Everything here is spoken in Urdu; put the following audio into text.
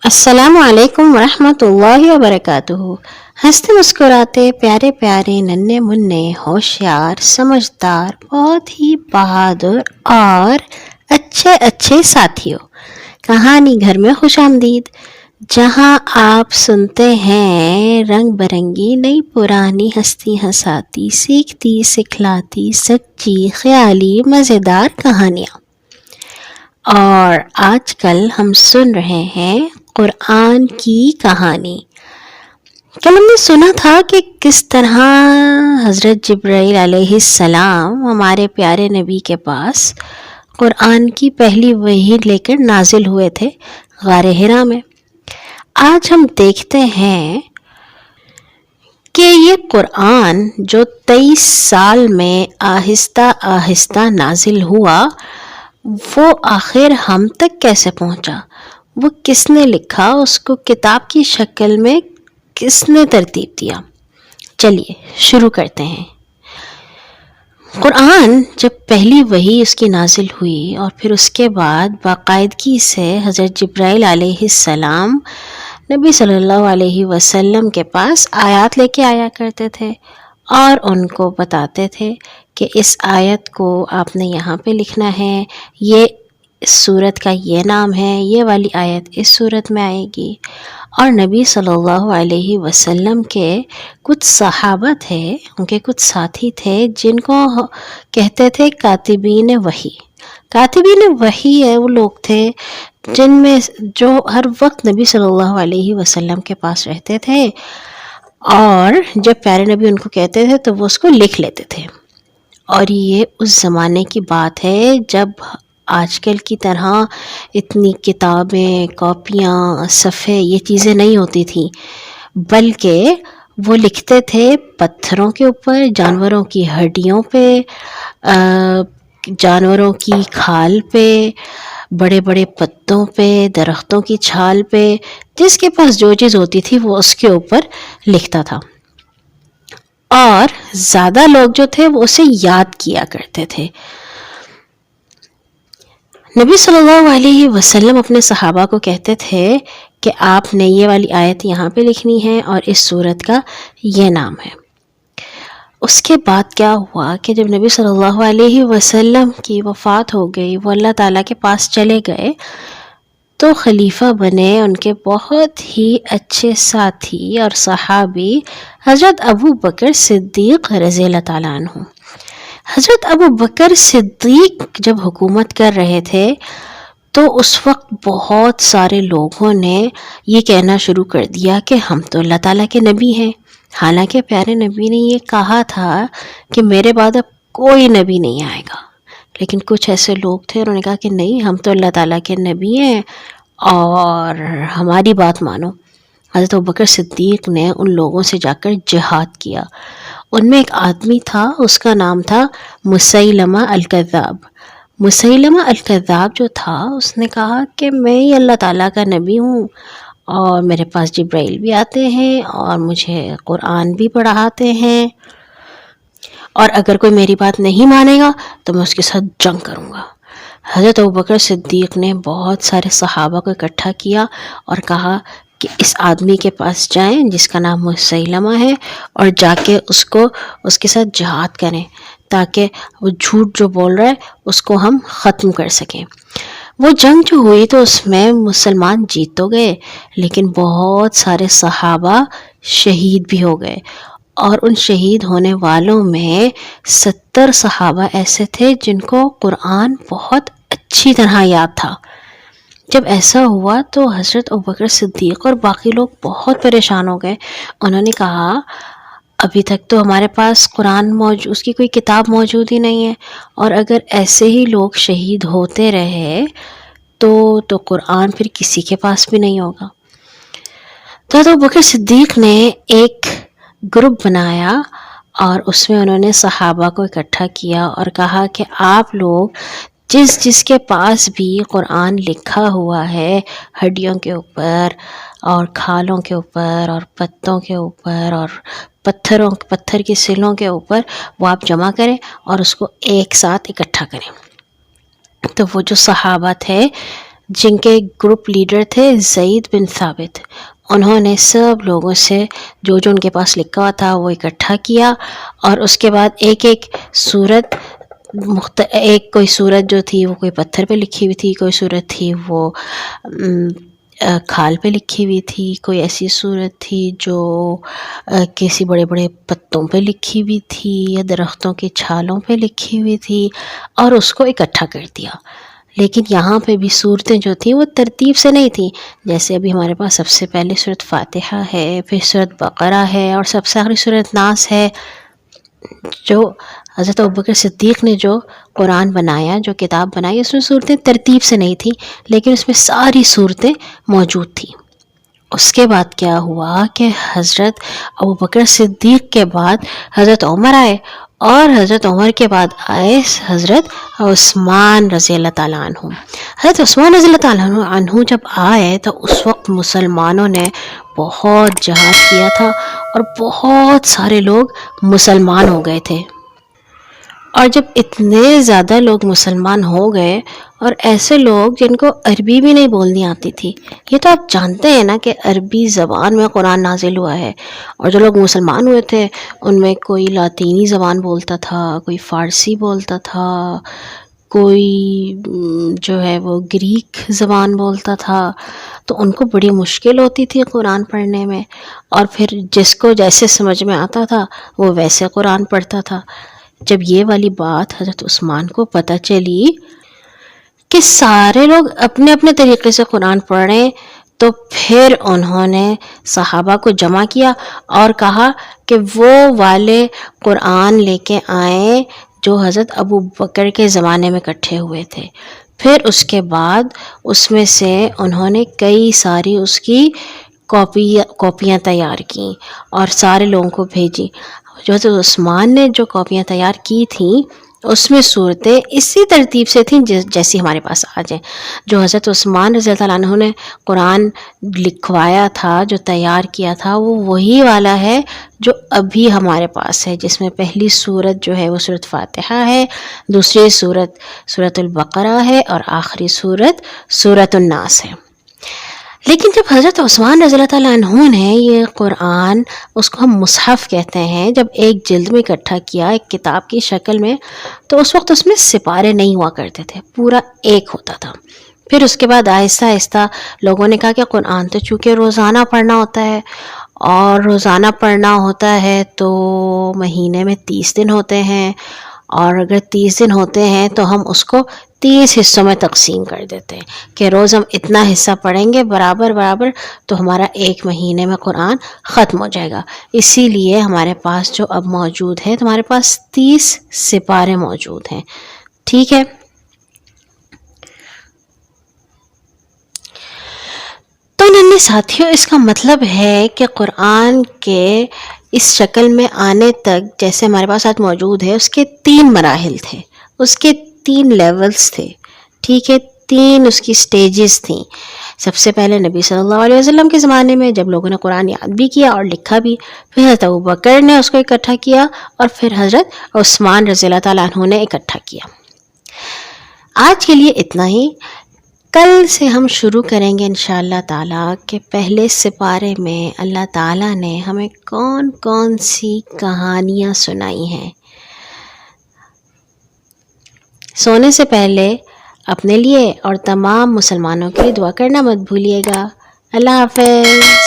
السلام علیکم ورحمۃ اللہ وبرکاتہ۔ ہنستے مسکراتے پیارے پیارے ننھے منھے ہوشیار سمجھدار بہت ہی بہادر اور اچھے اچھے ساتھیوں، کہانی گھر میں خوش آمدید، جہاں آپ سنتے ہیں رنگ برنگی نئی پرانی ہستی ہساتی سیکھتی سکھلاتی سچی خیالی مزیدار کہانیاں۔ اور آج کل ہم سن رہے ہیں قرآن کی کہانی۔ کل ہم نے سنا تھا کہ کس طرح حضرت جبرائیل علیہ السلام ہمارے پیارے نبی کے پاس قرآن کی پہلی وحی لے کر نازل ہوئے تھے غار حرا میں۔ آج ہم دیکھتے ہیں کہ یہ قرآن جو 23 سال میں آہستہ آہستہ نازل ہوا، وہ آخر ہم تک کیسے پہنچا، وہ کس نے لکھا، اس کو کتاب کی شکل میں کس نے ترتیب دیا۔ چلیے شروع کرتے ہیں۔ قرآن جب پہلی وحی اس کی نازل ہوئی اور پھر اس کے بعد باقاعدگی سے حضرت جبرائیل علیہ السلام نبی صلی اللہ علیہ وسلم کے پاس آیات لے کے آیا کرتے تھے اور ان کو بتاتے تھے کہ اس آیت کو آپ نے یہاں پہ لکھنا ہے، یہ اس صورت کا یہ نام ہے، یہ والی آیت اس صورت میں آئے گی۔ اور نبی صلی اللہ علیہ وسلم کے کچھ صحابہ تھے، ان کے کچھ ساتھی تھے جن کو کہتے تھے کاتبین وحی۔ کاتبین وحی ہے وہ لوگ تھے جن میں جو ہر وقت نبی صلی اللہ علیہ وسلم کے پاس رہتے تھے، اور جب پیارے نبی ان کو کہتے تھے تو وہ اس کو لکھ لیتے تھے۔ اور یہ اس زمانے کی بات ہے جب آج کل کی طرح اتنی کتابیں، کاپیاں، صفحے یہ چیزیں نہیں ہوتی تھیں، بلکہ وہ لکھتے تھے پتھروں کے اوپر، جانوروں کی ہڈیوں پہ، جانوروں کی کھال پہ، بڑے بڑے پتوں پہ، درختوں کی چھال پہ، جس کے پاس جو چیز ہوتی تھی وہ اس کے اوپر لکھتا تھا۔ اور زیادہ لوگ جو تھے وہ اسے یاد کیا کرتے تھے۔ نبی صلی اللہ علیہ وسلم اپنے صحابہ کو کہتے تھے کہ آپ نے یہ والی آیت یہاں پہ لکھنی ہے اور اس سورت کا یہ نام ہے۔ اس کے بعد کیا ہوا کہ جب نبی صلی اللہ علیہ وسلم کی وفات ہو گئی، وہ اللہ تعالیٰ کے پاس چلے گئے، تو خلیفہ بنے ان کے بہت ہی اچھے ساتھی اور صحابی حضرت ابو بکر صدیق رضی اللہ تعالیٰ عنہ۔ حضرت ابو بکر صدیق جب حکومت کر رہے تھے تو اس وقت بہت سارے لوگوں نے یہ کہنا شروع کر دیا کہ ہم تو اللہ تعالیٰ کے نبی ہیں، حالانکہ پیارے نبی نے یہ کہا تھا کہ میرے بعد اب کوئی نبی نہیں آئے گا، لیکن کچھ ایسے لوگ تھے انہوں نے کہا کہ نہیں، ہم تو اللہ تعالیٰ کے نبی ہیں اور ہماری بات مانو۔ حضرت ابوبکر صدیق نے ان لوگوں سے جا کر جہاد کیا۔ ان میں ایک آدمی تھا، اس کا نام تھا مسیلمہ الکذاب۔ مسیلمہ الکذاب جو تھا اس نے کہا کہ میں ہی اللہ تعالیٰ کا نبی ہوں اور میرے پاس جبرائیل بھی آتے ہیں اور مجھے قرآن بھی پڑھاتے ہیں، اور اگر کوئی میری بات نہیں مانے گا تو میں اس کے ساتھ جنگ کروں گا۔ حضرت ابوبکر صدیق نے بہت سارے صحابہ کو اکٹھا کیا اور کہا کہ اس آدمی کے پاس جائیں جس کا نام مسیلمہ ہے، اور جا کے اس کے ساتھ جہاد کریں تاکہ وہ جھوٹ جو بول رہا ہے اس کو ہم ختم کر سکیں۔ وہ جنگ جو ہوئی تو اس میں مسلمان جیت تو گئے، لیکن بہت سارے صحابہ شہید بھی ہو گئے، اور ان شہید ہونے والوں میں 70 صحابہ ایسے تھے جن کو قرآن بہت اچھی طرح یاد تھا۔ جب ایسا ہوا تو حضرت ابوبکر صدیق اور باقی لوگ بہت پریشان ہو گئے۔ انہوں نے کہا ابھی تک تو ہمارے پاس قرآن اس کی کوئی کتاب موجود ہی نہیں ہے، اور اگر ایسے ہی لوگ شہید ہوتے رہے تو قرآن پھر کسی کے پاس بھی نہیں ہوگا۔ تو ابوبکر صدیق نے ایک گروپ بنایا اور اس میں انہوں نے صحابہ کو اکٹھا کیا اور کہا کہ آپ لوگ جس کے پاس بھی قرآن لکھا ہوا ہے ہڈیوں کے اوپر اور کھالوں کے اوپر اور پتوں کے اوپر اور پتھر کی سلوں کے اوپر، وہ آپ جمع کریں اور اس کو ایک ساتھ اکٹھا کریں۔ تو وہ جو صحابہ تھے جن کے گروپ لیڈر تھے زید بن ثابت، انہوں نے سب لوگوں سے جو جو ان کے پاس لکھا ہوا تھا وہ اکٹھا کیا، اور اس کے بعد ایک ایک صورت ایک کوئی صورت جو تھی وہ کوئی پتھر پہ لکھی ہوئی تھی، کوئی صورت تھی وہ کھال پہ لکھی ہوئی تھی، کوئی ایسی صورت تھی جو کسی بڑے بڑے پتوں پہ لکھی ہوئی تھی یا درختوں کی چھالوں پہ لکھی ہوئی تھی، اور اس کو اکٹھا کر دیا۔ لیکن یہاں پہ بھی صورتیں جو تھیں وہ ترتیب سے نہیں تھیں، جیسے ابھی ہمارے پاس سب سے پہلے سورۃ فاتحہ ہے، پھر سورۃ بقرہ ہے، اور سب سے آخری سورۃ ناس ہے۔ جو حضرت ابوبکر صدیق نے جو قرآن بنایا، جو کتاب بنائی، اس میں صورتیں ترتیب سے نہیں تھیں، لیکن اس میں ساری صورتیں موجود تھیں۔ اس کے بعد کیا ہوا کہ حضرت ابوبکر صدیق کے بعد حضرت عمر آئے، اور حضرت عمر کے بعد آئے حضرت عثمان رضی اللہ تعالیٰ عنہ۔ حضرت عثمان رضی اللہ تعالیٰ عنہ جب آئے تو اس وقت مسلمانوں نے بہت جہاد کیا تھا، اور بہت سارے لوگ مسلمان ہو گئے تھے۔ اور جب اتنے زیادہ لوگ مسلمان ہو گئے، اور ایسے لوگ جن کو عربی بھی نہیں بولنی آتی تھی، یہ تو آپ جانتے ہیں نا کہ عربی زبان میں قرآن نازل ہوا ہے، اور جو لوگ مسلمان ہوئے تھے ان میں کوئی لاطینی زبان بولتا تھا، کوئی فارسی بولتا تھا، کوئی جو ہے وہ گریک زبان بولتا تھا، تو ان کو بڑی مشکل ہوتی تھی قرآن پڑھنے میں، اور پھر جس کو جیسے سمجھ میں آتا تھا وہ ویسے قرآن پڑھتا تھا۔ جب یہ والی بات حضرت عثمان کو پتہ چلی کہ سارے لوگ اپنے اپنے طریقے سے قرآن پڑھ رہے ہیں، تو پھر انہوں نے صحابہ کو جمع کیا اور کہا کہ وہ والے قرآن لے کے آئیں جو حضرت ابو بکر کے زمانے میں اکٹھے ہوئے تھے۔ پھر اس کے بعد اس میں سے انہوں نے کئی ساری اس کی کاپیاں تیار کیں اور سارے لوگوں کو بھیجی۔ جو حضرت عثمان نے جو کاپیاں تیار کی تھیں اس میں صورتیں اسی ترتیب سے تھیں جیسی ہمارے پاس آ جائیں۔ جو حضرت عثمان رضی اللہ عنہ نے قرآن لکھوایا تھا، جو تیار کیا تھا، وہ وہی والا ہے جو ابھی ہمارے پاس ہے، جس میں پہلی صورت جو ہے وہ سورۃ فاتحہ ہے، دوسری صورت سورۃ البقرہ ہے، اور آخری صورت سورۃ الناس ہے۔ لیکن جب حضرت عثمان رضی اللہ تعالیٰ عنہ نے یہ قرآن، اس کو ہم مصحف کہتے ہیں، جب ایک جلد میں اکٹھا کیا ایک کتاب کی شکل میں، تو اس وقت اس میں سپارے نہیں ہوا کرتے تھے، پورا ایک ہوتا تھا۔ پھر اس کے بعد آہستہ آہستہ لوگوں نے کہا کہ قرآن تو چونکہ روزانہ پڑھنا ہوتا ہے، اور روزانہ پڑھنا ہوتا ہے تو مہینے میں 30 دن ہوتے ہیں، اور اگر 30 دن ہوتے ہیں تو ہم اس کو 30 حصوں میں تقسیم کر دیتے ہیں کہ روز ہم اتنا حصہ پڑھیں گے برابر برابر، تو ہمارا ایک مہینے میں قرآن ختم ہو جائے گا۔ اسی لیے ہمارے پاس جو اب موجود ہے، تمہارے پاس 30 سپارے موجود ہیں، ٹھیک ہے۔ تو ننھے ساتھیوں، اس کا مطلب ہے کہ قرآن کے اس شکل میں آنے تک جیسے ہمارے پاس آج موجود ہے، اس کے 3 مراحل تھے، اس کے 3 لیولز تھے، ٹھیک ہے، 3 اس کی سٹیجز تھیں۔ سب سے پہلے نبی صلی اللہ علیہ وسلم کے زمانے میں جب لوگوں نے قرآن یاد بھی کیا اور لکھا بھی، پھر حضرت ابوبکر نے اس کو اکٹھا کیا، اور پھر حضرت عثمان رضی اللہ تعالیٰ عنہ نے اکٹھا کیا۔ آج کے لیے اتنا ہی۔ کل سے ہم شروع کریں گے انشاءاللہ تعالیٰ کہ پہلے سپارے میں اللہ تعالیٰ نے ہمیں کون کون سی کہانیاں سنائی ہیں۔ سونے سے پہلے اپنے لیے اور تمام مسلمانوں کے لیے دعا کرنا مت بھولیے گا۔ اللہ حافظ۔